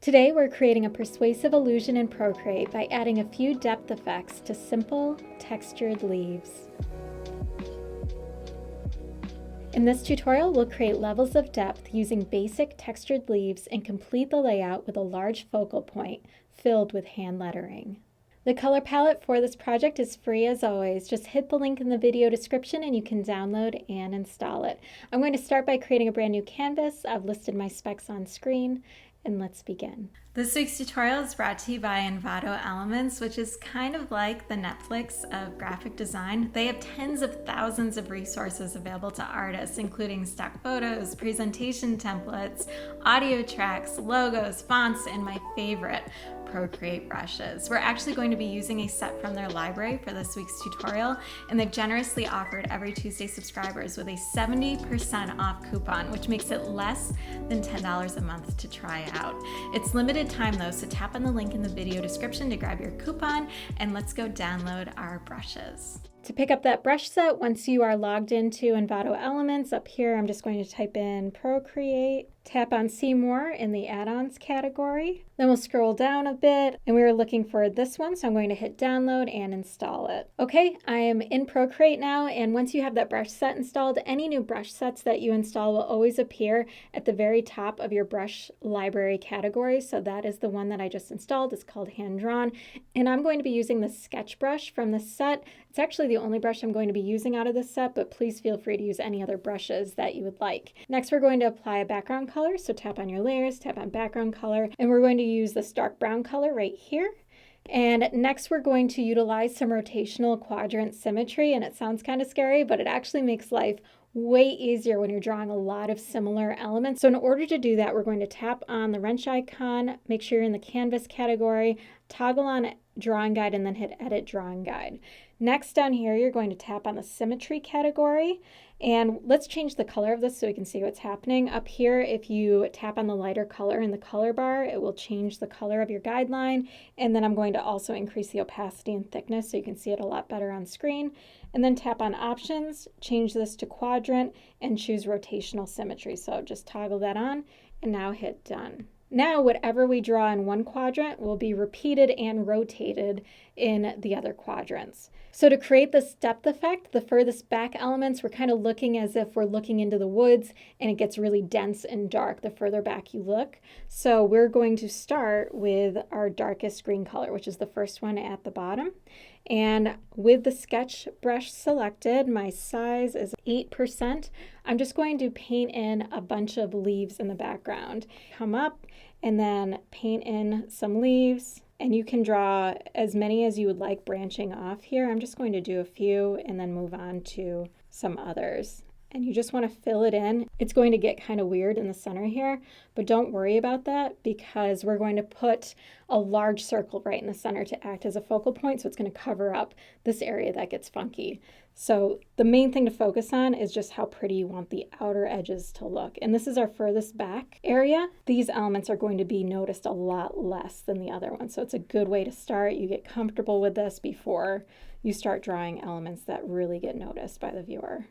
Today we're creating a persuasive illusion in Procreate by adding a few depth effects to simple, textured leaves. In this tutorial, we'll create levels of depth using basic textured leaves and complete the layout with a large focal point filled with hand lettering. The color palette for this project is free as always. Just hit the link in the video description and you can download and install it. I'm going to start by creating a brand new canvas. I've listed my specs on screen. And let's begin. This week's tutorial is brought to you by Envato Elements, which is kind of like the Netflix of graphic design. They have tens of thousands of resources available to artists, including stock photos, presentation templates, audio tracks, logos, fonts, and my favorite, Procreate brushes. We're actually going to be using a set from their library for this week's tutorial, and they've generously offered every Tuesday subscribers with a 70% off coupon, which makes it less than $10 a month to try out. It's limited time though, so tap on the link in the video description to grab your coupon, and let's go download our brushes. To pick up that brush set, once you are logged into Envato Elements, up here I'm just going to type in Procreate, tap on See More in the Add-ons category. Then we'll scroll down a bit, and we were looking for this one, so I'm going to hit Download and install it. Okay, I am in Procreate now, and once you have that brush set installed, any new brush sets that you install will always appear at the very top of your brush library category. So that is the one that I just installed. It's called Hand Drawn, and I'm going to be using the sketch brush from the set. It's actually the only brush I'm going to be using out of this set, but please feel free to use any other brushes that you would like. Next, we're going to apply a background color. So tap on your layers, tap on background color, and we're going to use this dark brown color right here. And next we're going to utilize some rotational quadrant symmetry, and it sounds kind of scary, but it actually makes life way easier when you're drawing a lot of similar elements. So in order to do that, we're going to tap on the wrench icon, make sure you're in the canvas category, toggle on drawing guide, and then hit edit drawing guide. Next down here, you're going to tap on the symmetry category, and let's change the color of this so we can see what's happening. Up here, if you tap on the lighter color in the color bar, it will change the color of your guideline, and then I'm going to also increase the opacity and thickness so you can see it a lot better on screen. And then tap on options, change this to quadrant, and choose rotational symmetry. So just toggle that on, and now hit done. Now, whatever we draw in one quadrant will be repeated and rotated in the other quadrants. So to create this depth effect, the furthest back elements, we're kind of looking as if we're looking into the woods, and it gets really dense and dark the further back you look. So we're going to start with our darkest green color, which is the first one at the bottom. And with the sketch brush selected, my size is 8%. I'm just going to paint in a bunch of leaves in the background. Come up and then paint in some leaves, and you can draw as many as you would like branching off here. I'm just going to do a few and then move on to some others. And you just want to fill it in. It's going to get kind of weird in the center here, but don't worry about that because we're going to put a large circle right in the center to act as a focal point, so it's going to cover up this area that gets funky. So the main thing to focus on is just how pretty you want the outer edges to look. And this is our furthest back area. These elements are going to be noticed a lot less than the other ones, so it's a good way to start. You get comfortable with this before you start drawing elements that really get noticed by the viewer.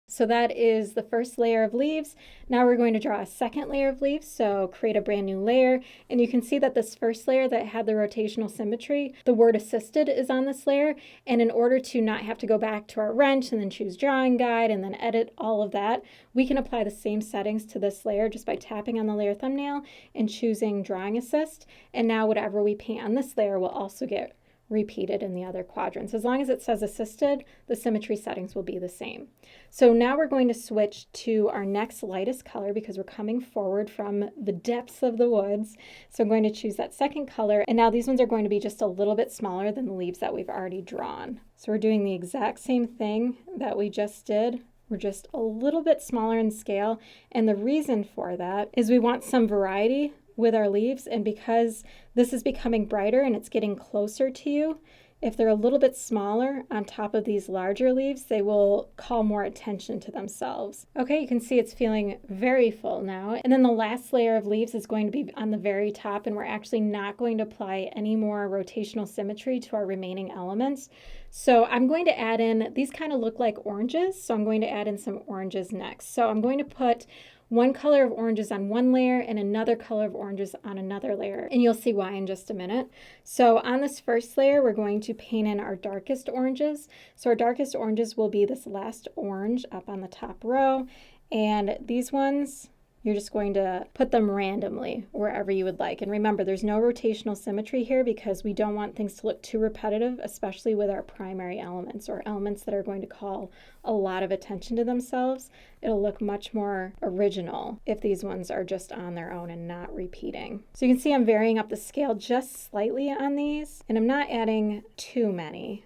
So that is the first layer of leaves. Now we're going to draw a second layer of leaves, so create a brand new layer. And you can see that this first layer that had the rotational symmetry, the word assisted is on this layer. And in order to not have to go back to our wrench and then choose drawing guide and then edit all of that, we can apply the same settings to this layer just by tapping on the layer thumbnail and choosing drawing assist. And now whatever we paint on this layer will also get repeated in the other quadrants. As long as it says assisted, the symmetry settings will be the same. So now we're going to switch to our next lightest color because we're coming forward from the depths of the woods. So I'm going to choose that second color, and now these ones are going to be just a little bit smaller than the leaves that we've already drawn. So we're doing the exact same thing that we just did. We're just a little bit smaller in scale, and the reason for that is we want some variety with our leaves, and because this is becoming brighter and it's getting closer to you, if they're a little bit smaller on top of these larger leaves, they will call more attention to themselves. Okay, you can see it's feeling very full now. And then the last layer of leaves is going to be on the very top, and we're actually not going to apply any more rotational symmetry to our remaining elements. So I'm going to add in, these kind of look like oranges, so I'm going to add in some oranges next. So I'm going to put one color of oranges on one layer and another color of oranges on another layer. And you'll see why in just a minute. So on this first layer, we're going to paint in our darkest oranges. So our darkest oranges will be this last orange up on the top row. And these ones, you're just going to put them randomly wherever you would like. And remember, there's no rotational symmetry here because we don't want things to look too repetitive, especially with our primary elements or elements that are going to call a lot of attention to themselves. It'll look much more original if these ones are just on their own and not repeating. So you can see I'm varying up the scale just slightly on these, and I'm not adding too many.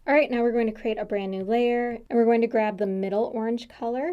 All right, now we're going to create a brand new layer, and we're going to grab the middle orange color.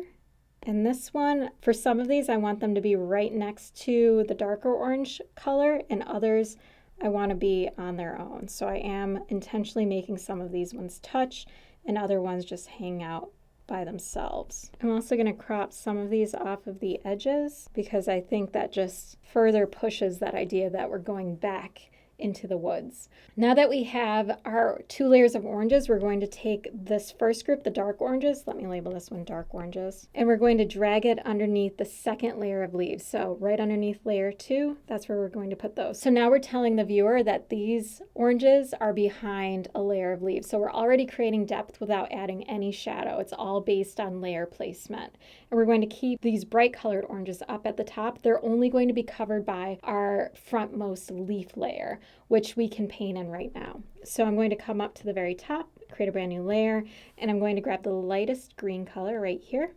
And this one, for some of these, I want them to be right next to the darker orange color, and others I want to be on their own. So I am intentionally making some of these ones touch and other ones just hang out by themselves. I'm also going to crop some of these off of the edges because I think that just further pushes that idea that we're going back into the woods. Now that we have our 2 layers of oranges, we're going to take this first group, the dark oranges, let me label this one dark oranges, and we're going to drag it underneath the second layer of leaves. So right underneath layer 2, that's where we're going to put those. So now we're telling the viewer that these oranges are behind a layer of leaves. So we're already creating depth without adding any shadow. It's all based on layer placement. And we're going to keep these bright colored oranges up at the top. They're only going to be covered by our frontmost leaf layer, which we can paint in right now. So I'm going to come up to the very top, create a brand new layer, and I'm going to grab the lightest green color right here.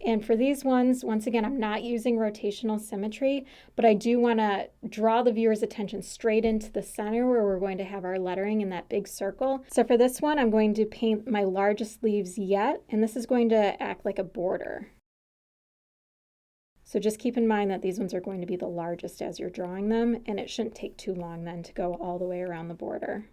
And for these ones, once again, I'm not using rotational symmetry, but I do want to draw the viewer's attention straight into the center where we're going to have our lettering in that big circle. So for this one, I'm going to paint my largest leaves yet, and this is going to act like a border. So just keep in mind that these ones are going to be the largest as you're drawing them, and it shouldn't take too long then to go all the way around the border.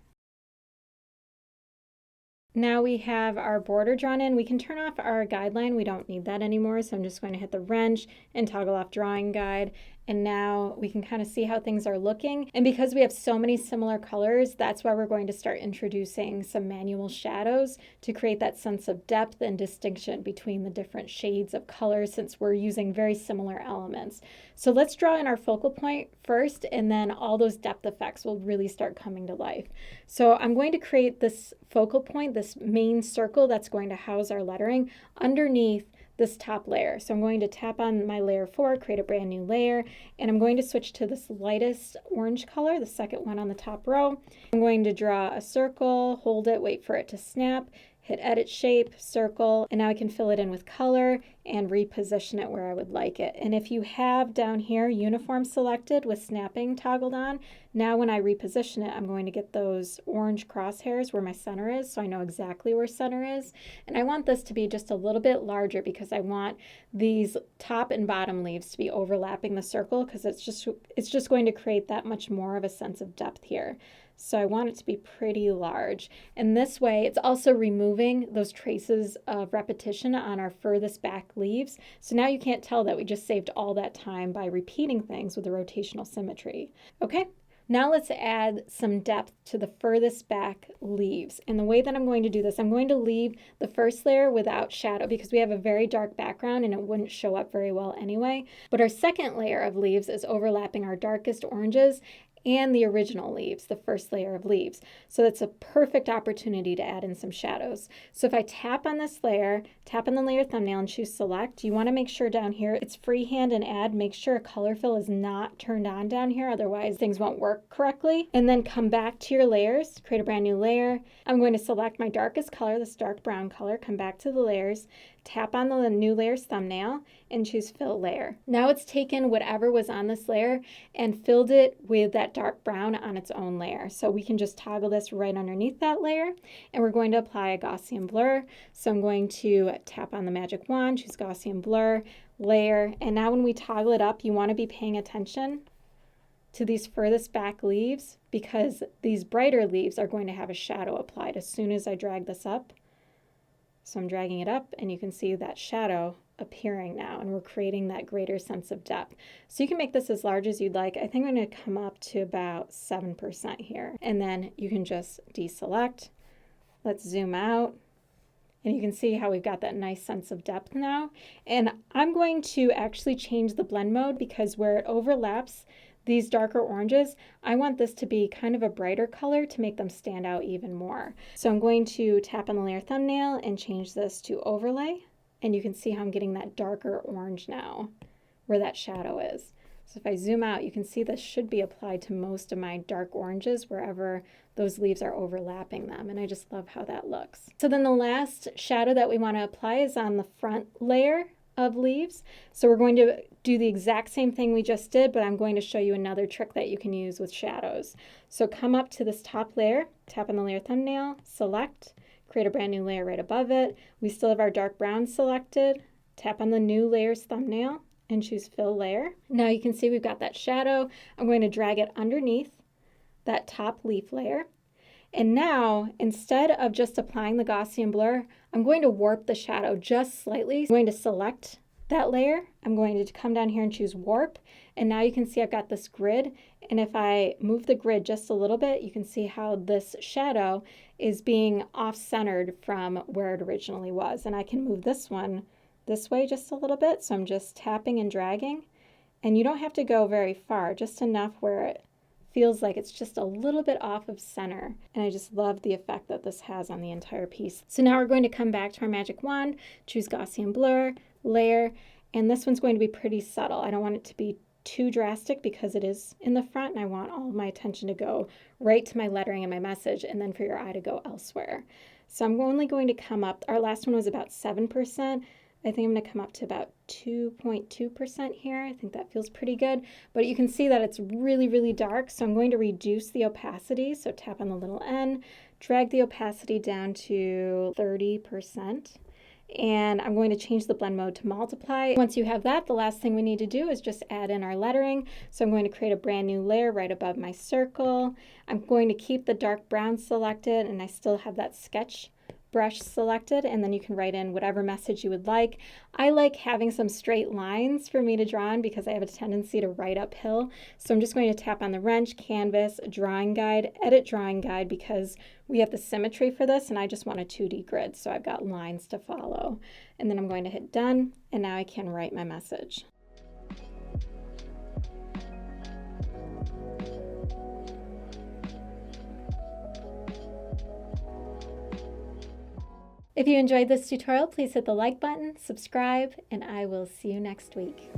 Now we have our border drawn in. We can turn off our guideline. We don't need that anymore, so I'm just going to hit the wrench and toggle off drawing guide. And now we can kind of see how things are looking. And because we have so many similar colors, that's why we're going to start introducing some manual shadows to create that sense of depth and distinction between the different shades of color, since we're using very similar elements. So let's draw in our focal point first, and then all those depth effects will really start coming to life. So I'm going to create this focal point, this main circle that's going to house our lettering underneath this top layer. So I'm going to tap on my layer 4, create a brand new layer, and I'm going to switch to this lightest orange color, the second one on the top row. I'm going to draw a circle, hold it, wait for it to snap, hit edit shape, circle, and now I can fill it in with color and reposition it where I would like it. And if you have down here uniform selected with snapping toggled on, now when I reposition it, I'm going to get those orange crosshairs where my center is, so I know exactly where center is. And I want this to be just a little bit larger because I want these top and bottom leaves to be overlapping the circle, because it's just going to create that much more of a sense of depth here. So I want it to be pretty large. And this way, it's also removing those traces of repetition on our furthest back leaves. So now you can't tell that we just saved all that time by repeating things with the rotational symmetry. Okay, now let's add some depth to the furthest back leaves. And the way that I'm going to do this, I'm going to leave the first layer without shadow because we have a very dark background and it wouldn't show up very well anyway. But our second layer of leaves is overlapping our darkest oranges and the original leaves, the first layer of leaves. So that's a perfect opportunity to add in some shadows. So if I tap on this layer, tap on the layer thumbnail and choose select, you want to make sure down here it's freehand and add. Make sure color fill is not turned on down here, otherwise things won't work correctly. And then come back to your layers, create a brand new layer. I'm going to select my darkest color, this dark brown color, come back to the layers, tap on the new layer's thumbnail and choose fill layer. Now it's taken whatever was on this layer and filled it with that dark brown on its own layer. So we can just toggle this right underneath that layer, and we're going to apply a Gaussian blur. So I'm going to tap on the magic wand, choose Gaussian blur, layer, and now when we toggle it up, you want to be paying attention to these furthest back leaves because these brighter leaves are going to have a shadow applied as soon as I drag this up. So I'm dragging it up and you can see that shadow appearing now, and we're creating that greater sense of depth. So you can make this as large as you'd like. I think I'm going to come up to about 7% here, and then you can just deselect. Let's zoom out, And you can see how we've got that nice sense of depth now. And I'm going to actually change the blend mode because where it overlaps these darker oranges, I want this to be kind of a brighter color to make them stand out even more. So I'm going to tap on the layer thumbnail and change this to overlay. And you can see how I'm getting that darker orange now where that shadow is. So if I zoom out, you can see this should be applied to most of my dark oranges wherever those leaves are overlapping them. And I just love how that looks. So then the last shadow that we want to apply is on the front layer of leaves. So we're going to do the exact same thing we just did, but I'm going to show you another trick that you can use with shadows. So come up to this top layer, tap on the layer thumbnail, select, create a brand new layer right above it. We still have our dark brown selected. Tap on the new layer's thumbnail and choose fill layer. Now you can see we've got that shadow. I'm going to drag it underneath that top leaf layer. And now, instead of just applying the Gaussian blur, I'm going to warp the shadow just slightly. I'm going to select that layer. I'm going to come down here and choose warp. And now you can see I've got this grid. And if I move the grid just a little bit, you can see how this shadow is being off-centered from where it originally was. And I can move this one this way just a little bit. So I'm just tapping and dragging. And you don't have to go very far, just enough where it feels like it's just a little bit off of center. And I just love the effect that this has on the entire piece. So now we're going to come back to our magic wand, choose Gaussian blur, layer, and this one's going to be pretty subtle. I don't want it to be too drastic because it is in the front and I want all of my attention to go right to my lettering and my message and then for your eye to go elsewhere. So I'm only going to come up, our last one was about 7%. I think I'm going to come up to about 2.2% here. I think that feels pretty good, but you can see that it's really, really dark. So I'm going to reduce the opacity. So tap on the little N, drag the opacity down to 30%. And I'm going to change the blend mode to multiply. Once you have that, the last thing we need to do is just add in our lettering. So I'm going to create a brand new layer right above my circle. I'm going to keep the dark brown selected and I still have that sketch brush selected, and then you can write in whatever message you would like. I like having some straight lines for me to draw on because I have a tendency to write uphill. So I'm just going to tap on the wrench, canvas, drawing guide, edit drawing guide because we have the symmetry for this and I just want a 2D grid. So I've got lines to follow. And then I'm going to hit done and now I can write my message. If you enjoyed this tutorial, please hit the like button, subscribe, and I will see you next week.